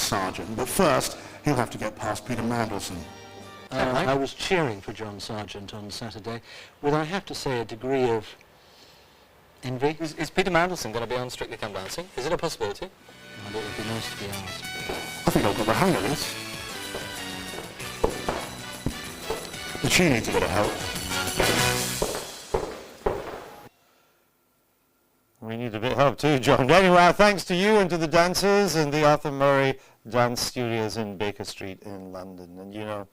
Sargent, but first he'll have to get past Peter Mandelson. I was cheering for John Sargent on Saturday with, I have to say, a degree of envy. Is Peter Mandelson going to be on Strictly Come Dancing? Is it a possibility? Well, it would be nice to be asked. I think I've got the hang of this. The tune needs a bit of help. We need a bit of help too, John. Anyway, our thanks to you and to the dancers and the Arthur Murray Dance Studios in Baker Street in London. And you know,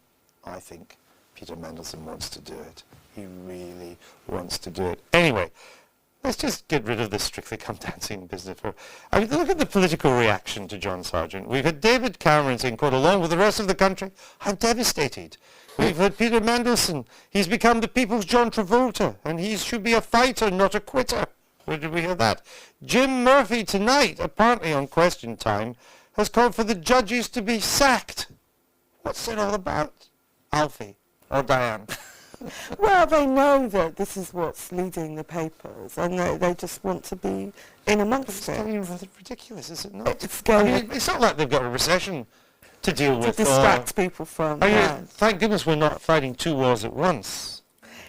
I think Peter Mandelson wants to do it. He really wants to do it. Anyway, let's just get rid of this Strictly Come Dancing business. I mean, look at the political reaction to John Sargent. We've had David Cameron saying, quote, along with the rest of the country, I'm devastated. We've had Peter Mandelson. He's become the people's John Travolta, and he should be a fighter, not a quitter. Where did we hear that? Jim Murphy tonight, apparently on Question Time, has called for the judges to be sacked. What's it all about? Alfie or Diane? Well, they know that this is what's leading the papers, and they just want to be in amongst it. It's rather ridiculous, is it not? It's going it's not like they've got a recession to deal with. To distract people from that. Thank goodness we're not fighting two wars at once.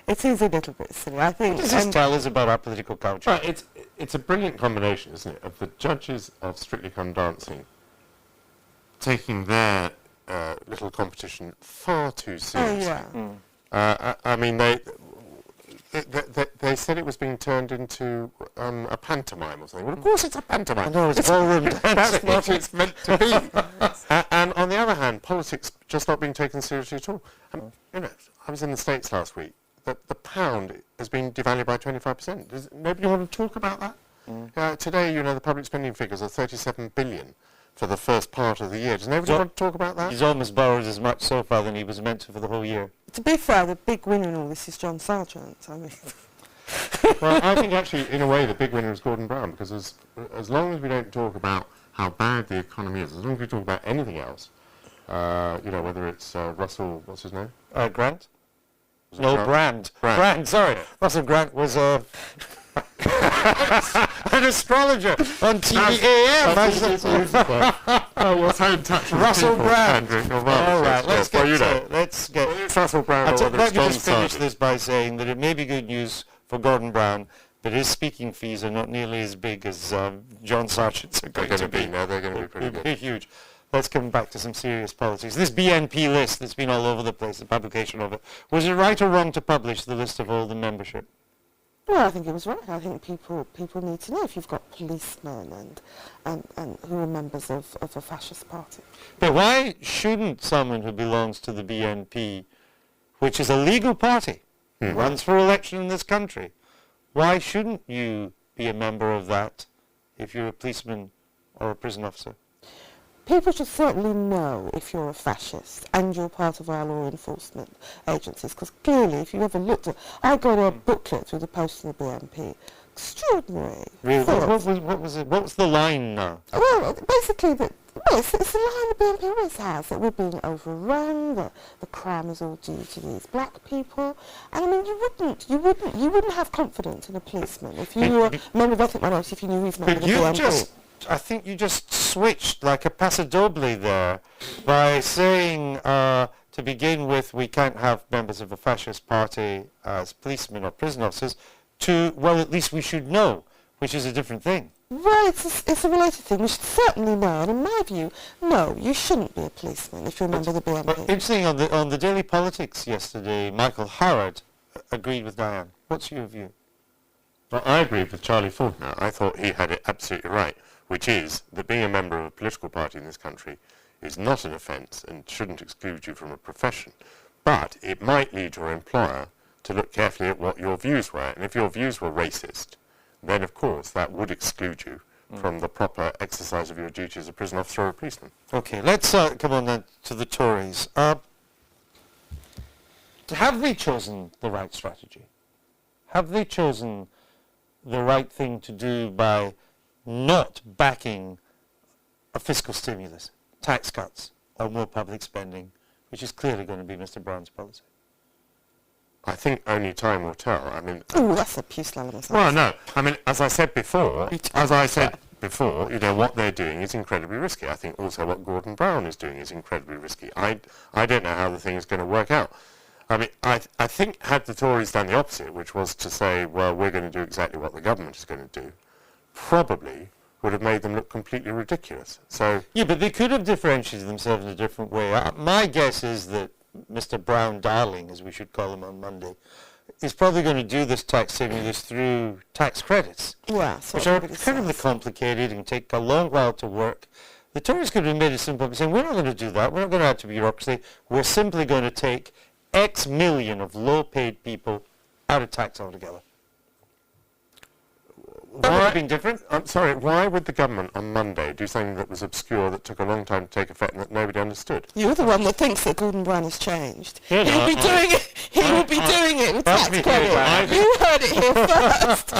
It is a little bit silly, I think. What does this tell us about our political culture? Right, it's a brilliant combination, isn't it, of the judges of Strictly Come Dancing taking their little competition far too seriously. Oh, yeah. I mean, they said it was being turned into a pantomime or something. Well, of course it's a pantomime. No, it's ballroom dancing. That's what it's meant to be. And on the other hand, politics just not being taken seriously at all. You know, I was in the States last week. The pound has been devalued by 25%. Does nobody want to talk about that? Today, you know, the public spending figures are 37 billion for the first part of the year. Does nobody want to talk about that? He's almost borrowed as much so far than he was meant to for the whole year. To be fair, the big winner in all this is John Sargent. I mean, well, I think actually, in a way, the big winner is Gordon Brown, because as long as we don't talk about how bad the economy is, as long as we talk about anything else, you know, whether it's Russell, what's his name? Grant? No, Brand. Brand, sorry. Russell Grant was an astrologer on TVAM. Oh, well, so in touch with Russell Brand. All right, let's get Russell Brand. Let me just finish this by saying that it may be good news for Gordon Brown, but his speaking fees are not nearly as big as John Sargent's are going to be. No, they're going to be pretty good. They're huge. Let's come back to some serious politics. This BNP list that's been all over the place, the publication of it, was it right or wrong to publish the list of all the membership? well, I think it was right. I think people need to know if you've got policemen and who are members of a fascist party. But why shouldn't someone who belongs to the BNP, which is a legal party, runs for election in this country, why shouldn't you be a member of that if you're a policeman or a prison officer? People should certainly know if you're a fascist and you're part of our law enforcement agencies, because clearly, if you ever looked at... I got a booklet through the post of the BNP. Extraordinary. Really? What was it? What was the line now? Well, basically, it's the line the BNP always has, that we're being overrun, that the crime is all due to these black people. And I mean, you wouldn't have confidence in a policeman if you were a member of ethnic minority, if you knew he's a member of the BNP. I think you just switched like a paso doble there by saying, to begin with, we can't have members of a fascist party as policemen or prison officers, to, well, at least we should know, which is a different thing. Well, it's a related thing. We should certainly know. And in my view, no, you shouldn't be a policeman if you're a member of the BNP. But interesting, on the Daily Politics yesterday, Michael Howard agreed with Diane. What's your view? Well, I agreed with Charlie Faulkner. I thought he had it absolutely right, which is that being a member of a political party in this country is not an offence and shouldn't exclude you from a profession. But it might lead your employer to look carefully at what your views were. And if your views were racist, then of course that would exclude you from the proper exercise of your duty as a prison officer or a policeman. Okay, let's come on then to the Tories. Have they chosen the right strategy? Have they chosen the right thing to do by not backing a fiscal stimulus, tax cuts, or more public spending, which is clearly going to be Mr. Brown's policy? I think only time will tell. I mean, oh, that's a pusillanimous. Well, no. I mean, as I said before, before, what they're doing is incredibly risky. I think also what Gordon Brown is doing is incredibly risky. I don't know how the thing is going to work out. I mean, I think had the Tories done the opposite, which was to say, well, we're going to do exactly what the government is going to do, probably would have made them look completely ridiculous. So yeah, but they could have differentiated themselves in a different way. My guess is that Mr. Brown Darling, as we should call him on Monday, is probably going to do this tax stimulus through tax credits, which are incredibly complicated and take a long while to work. The Tories could have made it simple by saying, we're not going to do that, we're not going to add to bureaucracy, we're simply going to take X million of low-paid people out of tax altogether. That would have been different. I'm sorry, why would the government on Monday do something that was obscure, that took a long time to take effect and that nobody understood? You're the one that thinks that Gordon Brown has changed. Yeah, He will be doing it. He will be doing it with tax credit. You heard it here first.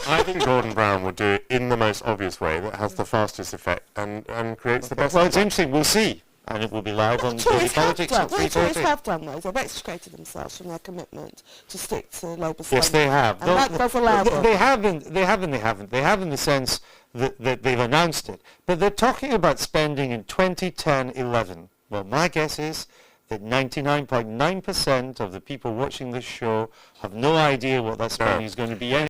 I think Gordon Brown would do it in the most obvious way that has the fastest effect and creates the best. Well, it's interesting. We'll see. And it will be live on Daily Politics at 3:30. The Tories have done those. They've extricated themselves from their commitment to stick to Labour spending. Yes, they have. And that does allow them. They haven't. They haven't. They have in the sense that they've announced it. But they're talking about spending in 2010-11. Well, my guess is that 99.9% of the people watching this show have no idea what that spending is going to be.